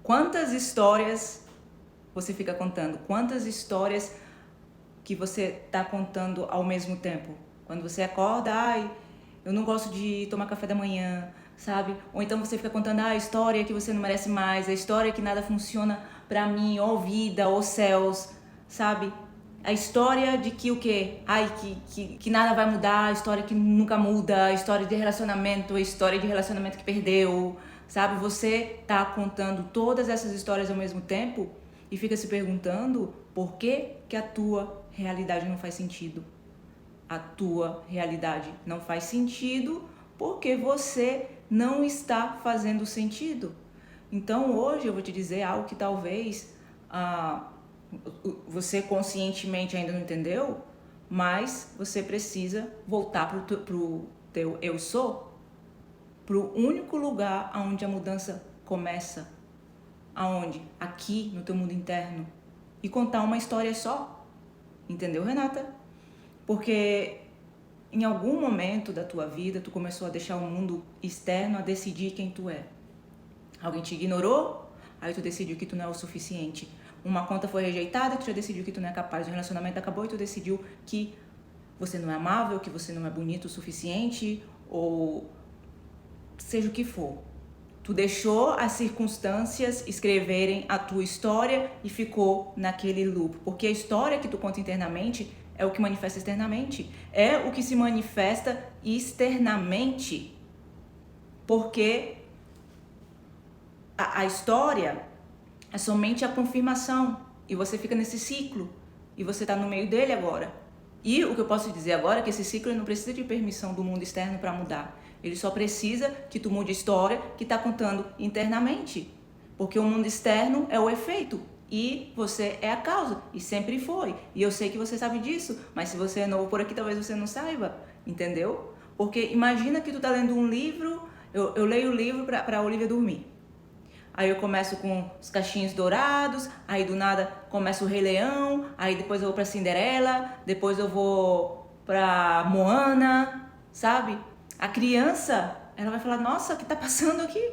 Quantas histórias você fica contando? Quantas histórias que você está contando ao mesmo tempo? Quando você acorda, ai, eu não gosto de tomar café da manhã, sabe? Ou então você fica contando a história que você não merece mais, a história que nada funciona pra mim, ó vida, ó céus, sabe? A história de que o quê? Ai, que nada vai mudar, a história que nunca muda, a história de relacionamento, a história de relacionamento que perdeu, sabe? Você tá contando todas essas histórias ao mesmo tempo e fica se perguntando por que a tua realidade não faz sentido. A tua realidade não faz sentido porque você não está fazendo sentido. Então hoje eu vou te dizer algo que talvez você conscientemente ainda não entendeu, mas você precisa voltar pro teu eu sou, pro único lugar onde a mudança começa. Aonde? Aqui no teu mundo interno. E contar uma história só. Entendeu, Renata? Porque em algum momento da tua vida, tu começou a deixar o mundo externo a decidir quem tu é. Alguém te ignorou, aí tu decidiu que tu não é o suficiente. Uma conta foi rejeitada, tu já decidiu que tu não é capaz. Um relacionamento acabou e tu decidiu que você não é amável, que você não é bonito o suficiente, ou seja o que for. Tu deixou as circunstâncias escreverem a tua história e ficou naquele loop. Porque a história que tu conta internamente é o que manifesta externamente. É o que se manifesta externamente. Porque a história é somente a confirmação. E você fica nesse ciclo. E você está no meio dele agora. E o que eu posso dizer agora é que esse ciclo não precisa de permissão do mundo externo para mudar. Ele só precisa que tu mude a história que está contando internamente. Porque o mundo externo é o efeito e você é a causa. E sempre foi. E eu sei que você sabe disso, mas se você é novo por aqui, talvez você não saiba. Entendeu? Porque imagina que tu tá lendo um livro, eu leio o livro para a Olivia dormir. Aí eu começo com os cachinhos dourados, aí do nada começa o Rei Leão, aí depois eu vou pra Cinderela, depois eu vou pra Moana, sabe? A criança, ela vai falar, nossa, o que tá passando aqui?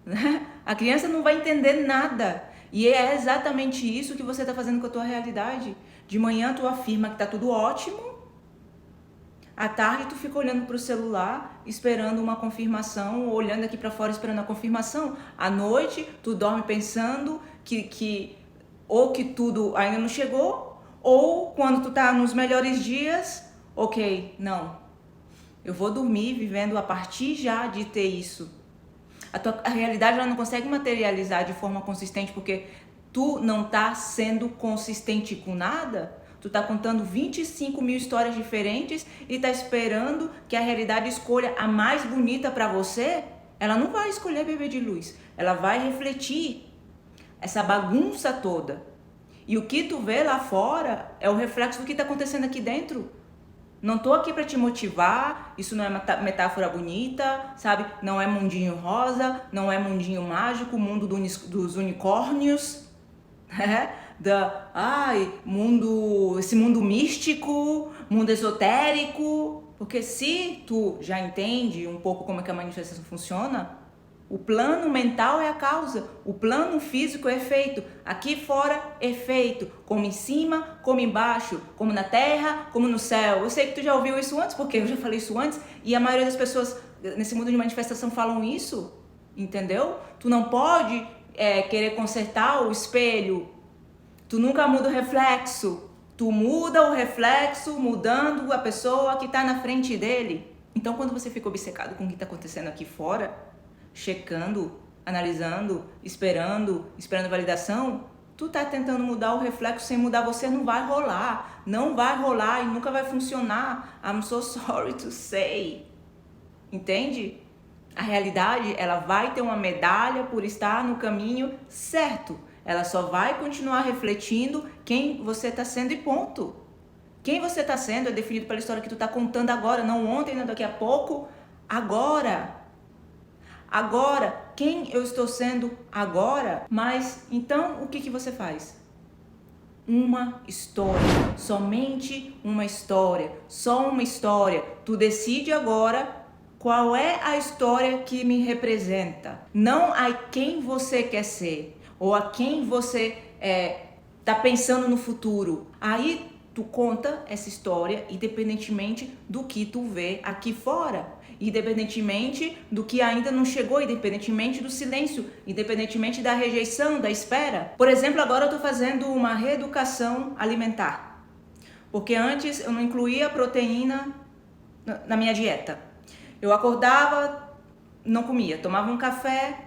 Né? A criança não vai entender nada. E é exatamente isso que você tá fazendo com a tua realidade. De manhã tu afirma que tá tudo ótimo, à tarde tu fica olhando pro celular, esperando uma confirmação, ou olhando aqui para fora esperando a confirmação. À noite tu dorme pensando que ou que tudo ainda não chegou, ou quando tu tá nos melhores dias, ok, não. Eu vou dormir vivendo a partir já de ter isso. A realidade ela não consegue materializar de forma consistente porque tu não tá sendo consistente com nada. Tu tá contando 25 mil histórias diferentes e tá esperando que a realidade escolha a mais bonita para você. Ela não vai escolher bebê de luz. Ela vai refletir essa bagunça toda. E o que tu vê lá fora é o reflexo do que tá acontecendo aqui dentro. Não tô aqui para te motivar, isso não é metáfora bonita, sabe? Não é mundinho rosa, não é mundinho mágico, mundo dos unicórnios, né? Esse mundo místico, mundo esotérico. Porque se tu já entende um pouco como é que a manifestação funciona, o plano mental é a causa, o plano físico é efeito. Aqui fora, efeito. Como em cima, como embaixo, como na terra, como no céu. Eu sei que tu já ouviu isso antes, porque eu já falei isso antes, e a maioria das pessoas nesse mundo de manifestação falam isso, entendeu? Tu não pode querer consertar o espelho. Tu nunca muda o reflexo. Tu muda o reflexo mudando a pessoa que está na frente dele. Então, quando você fica obcecado com o que está acontecendo aqui fora, checando, analisando, esperando validação, tu tá tentando mudar o reflexo sem mudar você, não vai rolar. Não vai rolar e nunca vai funcionar. I'm so sorry to say. Entende? A realidade, ela vai ter uma medalha por estar no caminho certo. Ela só vai continuar refletindo quem você está sendo e ponto. Quem você está sendo é definido pela história que tu está contando agora, não ontem, não daqui a pouco, agora. Agora, quem eu estou sendo agora? Mas, então, o que você faz? Uma história, somente uma história, só uma história. Tu decide agora Qual é a história que me representa? Não a quem você quer ser ou a quem você tá pensando no futuro. Aí tu conta essa história independentemente do que tu vê aqui fora, independentemente do que ainda não chegou, independentemente do silêncio, independentemente da rejeição, da espera. Por exemplo, agora eu tô fazendo uma reeducação alimentar, porque antes eu não incluía proteína na minha dieta. Eu acordava, não comia, tomava um café,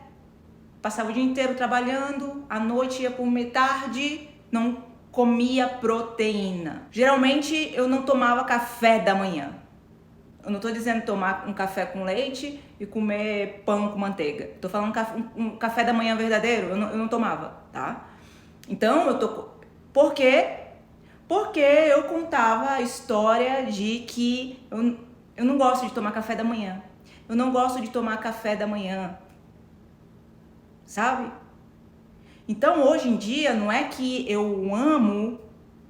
passava o dia inteiro trabalhando, à noite ia comer tarde, não comia proteína. Geralmente eu não tomava café da manhã. Eu não tô dizendo tomar um café com leite e comer pão com manteiga. Tô falando um café da manhã verdadeiro, eu não tomava, tá? Então Por quê? Porque eu contava a história de que eu não gosto de tomar café da manhã. Eu não gosto de tomar café da manhã. Sabe? Então, hoje em dia, não é que eu amo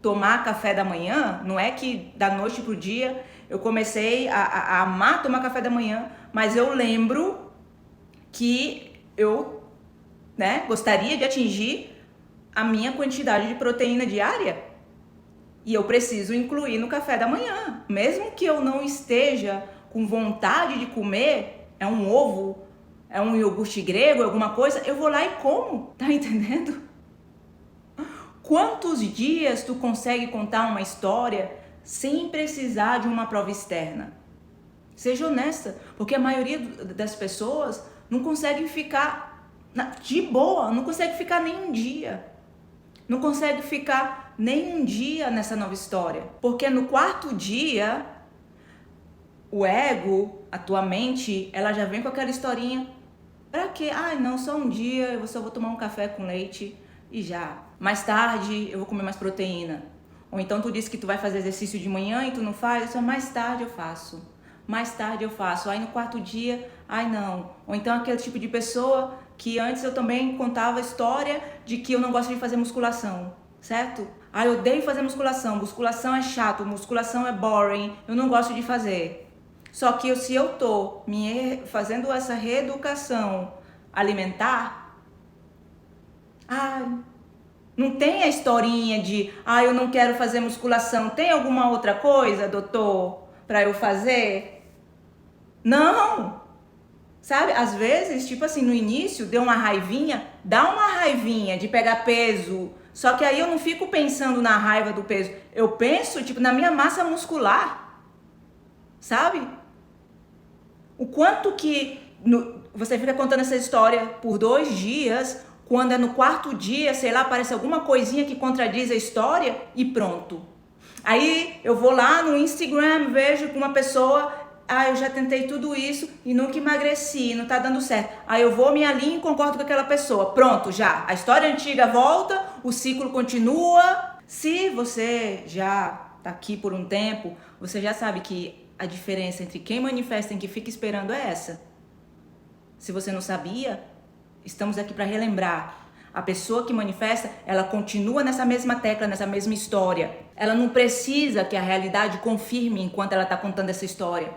tomar café da manhã, não é que da noite pro dia eu comecei a amar tomar café da manhã, mas eu lembro que eu, gostaria de atingir a minha quantidade de proteína diária. E eu preciso incluir no café da manhã. Mesmo que eu não esteja com vontade de comer, é um ovo, é um iogurte grego, alguma coisa, eu vou lá e como, tá entendendo? Quantos dias tu consegue contar uma história sem precisar de uma prova externa? Seja honesta, porque a maioria das pessoas não consegue ficar de boa, não consegue ficar nem um dia. Não consegue ficar nem um dia nessa nova história. Porque no quarto dia, o ego, a tua mente, ela já vem com aquela historinha. Pra quê? Ai, não, só um dia, eu só vou tomar um café com leite e já. Mais tarde, eu vou comer mais proteína. Ou então tu disse que tu vai fazer exercício de manhã e tu não faz, só mais tarde eu faço. Mais tarde eu faço. Aí no quarto dia, ai não. Ou então aquele tipo de pessoa que antes eu também contava a história de que eu não gosto de fazer musculação, certo? Ah, eu odeio fazer musculação. Musculação é chato, musculação é boring, eu não gosto de fazer. Só que se eu tô fazendo essa reeducação alimentar, não tem a historinha de, eu não quero fazer musculação. Tem alguma outra coisa, doutor, pra eu fazer? Não! Sabe, às vezes, tipo assim, no início deu uma raivinha, dá uma raivinha de pegar peso, só que aí eu não fico pensando na raiva do peso, eu penso, tipo, na minha massa muscular, sabe? O quanto que você fica contando essa história por 2 dias, quando é no quarto dia, sei lá, aparece alguma coisinha que contradiz a história e pronto. Aí eu vou lá no Instagram, vejo que uma pessoa... eu já tentei tudo isso e nunca emagreci, não tá dando certo. Aí eu vou, me alinho e concordo com aquela pessoa. Pronto, já. A história antiga volta, o ciclo continua. Se você já tá aqui por um tempo, você já sabe que a diferença entre quem manifesta e quem fica esperando é essa. Se você não sabia, estamos aqui para relembrar. A pessoa que manifesta, ela continua nessa mesma tecla, nessa mesma história. Ela não precisa que a realidade confirme enquanto ela tá contando essa história.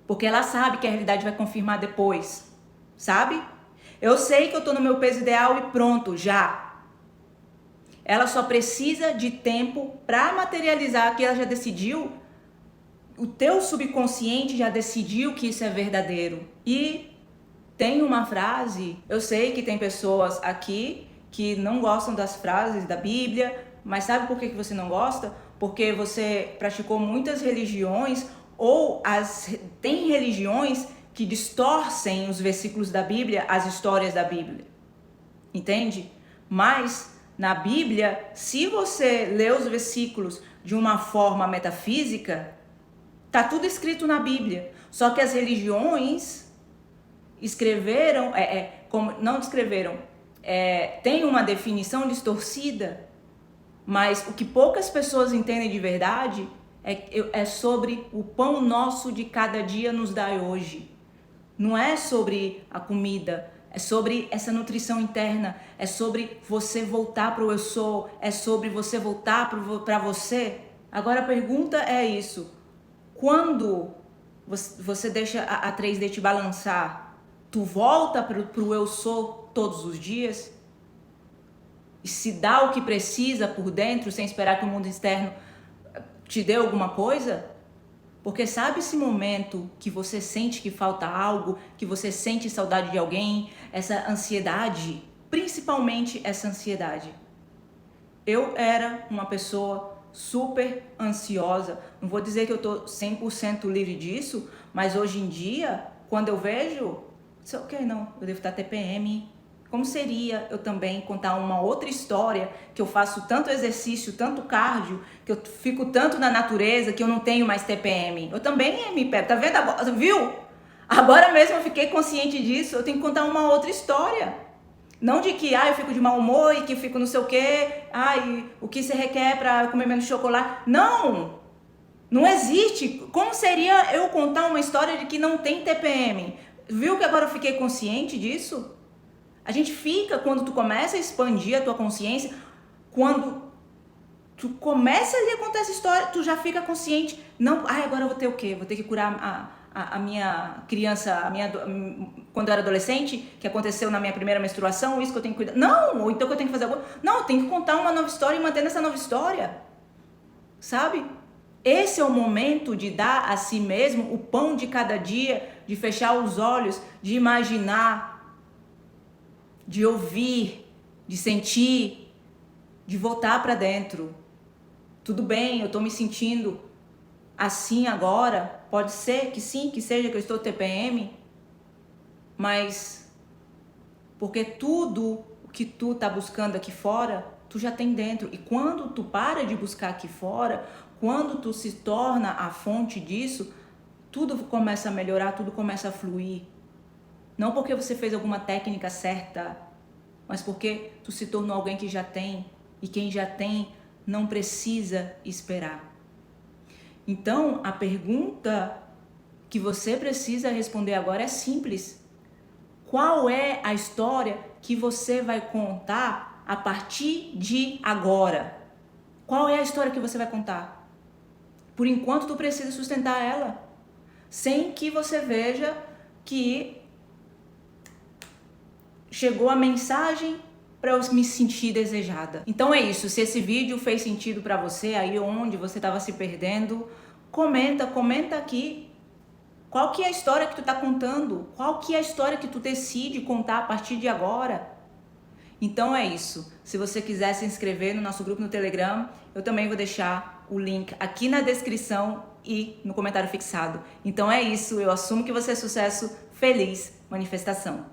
Porque ela sabe que a realidade vai confirmar depois, sabe? Eu sei que eu tô no meu peso ideal e pronto, já. Ela só precisa de tempo para materializar que ela já decidiu. O teu subconsciente já decidiu que isso é verdadeiro. E tem uma frase, eu sei que tem pessoas aqui que não gostam das frases da Bíblia, mas sabe por que você não gosta? Porque você praticou muitas religiões, ou tem religiões que distorcem os versículos da Bíblia, as histórias da Bíblia. Entende? Mas na Bíblia, se você lê os versículos de uma forma metafísica, tá tudo escrito na Bíblia. Só que as religiões escreveram, não escreveram, tem uma definição distorcida, mas o que poucas pessoas entendem de verdade é sobre o pão nosso de cada dia nos dai hoje. Não é sobre a comida, é sobre essa nutrição interna, é sobre você voltar para o eu sou, é sobre você voltar para você. Agora a pergunta é isso: quando você deixa a 3D te balançar, tu volta pro eu sou todos os dias e se dá o que precisa por dentro sem esperar que o mundo externo te dê alguma coisa? Porque sabe esse momento que você sente que falta algo, que você sente saudade de alguém, essa ansiedade, principalmente essa ansiedade. Eu era uma pessoa super ansiosa, não vou dizer que eu tô 100% livre disso, mas hoje em dia, quando eu vejo, ok, não, eu devo estar TPM. Como seria eu também contar uma outra história, que eu faço tanto exercício, tanto cardio, que eu fico tanto na natureza, que eu não tenho mais TPM. Eu também me pego, tá vendo? Viu? Agora mesmo eu fiquei consciente disso, eu tenho que contar uma outra história. Não de que, eu fico de mau humor e que eu fico não sei o quê, o que você requer pra comer menos chocolate. Não! Não existe. Como seria eu contar uma história de que não tem TPM? Viu que agora eu fiquei consciente disso? A gente fica, quando tu começa a expandir a tua consciência, quando tu começa ali a contar essa história, tu já fica consciente. Não, agora eu vou ter o quê? Vou ter que curar a minha criança, quando eu era adolescente, que aconteceu na minha primeira menstruação, isso que eu tenho que cuidar. Não, ou então que eu tenho que fazer alguma... Não, eu tenho que contar uma nova história e manter nessa nova história. Sabe? Esse é o momento de dar a si mesmo o pão de cada dia, de fechar os olhos, de imaginar, de ouvir, de sentir, de voltar para dentro. Tudo bem, eu estou me sentindo assim agora, pode ser que sim, que seja que eu estou TPM, mas porque tudo o que tu tá buscando aqui fora, tu já tem dentro. E quando tu para de buscar aqui fora, quando tu se torna a fonte disso, tudo começa a melhorar, tudo começa a fluir. Não porque você fez alguma técnica certa, mas porque tu se tornou alguém que já tem. E quem já tem não precisa esperar. Então, a pergunta que você precisa responder agora é simples. Qual é a história que você vai contar a partir de agora? Qual é a história que você vai contar? Por enquanto, tu precisa sustentar ela, sem que você veja que chegou a mensagem para eu me sentir desejada. Então é isso, se esse vídeo fez sentido para você, aí onde você estava se perdendo, comenta aqui. Qual que é a história que tu tá contando? Qual que é a história que tu decide contar a partir de agora? Então é isso. Se você quiser se inscrever no nosso grupo no Telegram, eu também vou deixar o link aqui na descrição e no comentário fixado. Então é isso, eu assumo que você é sucesso. Feliz manifestação.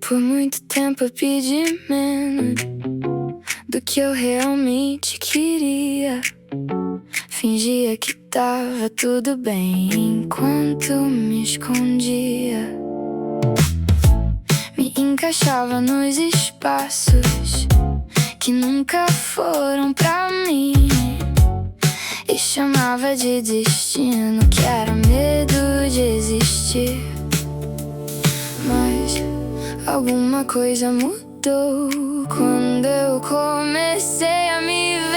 Por muito tempo eu pedi menos do que eu realmente queria. Fingia que tava tudo bem enquanto me escondia. Me encaixava nos espaços que nunca foram pra mim e chamava de destino, que era medo de existir. Mas alguma coisa mudou quando eu comecei a me ver.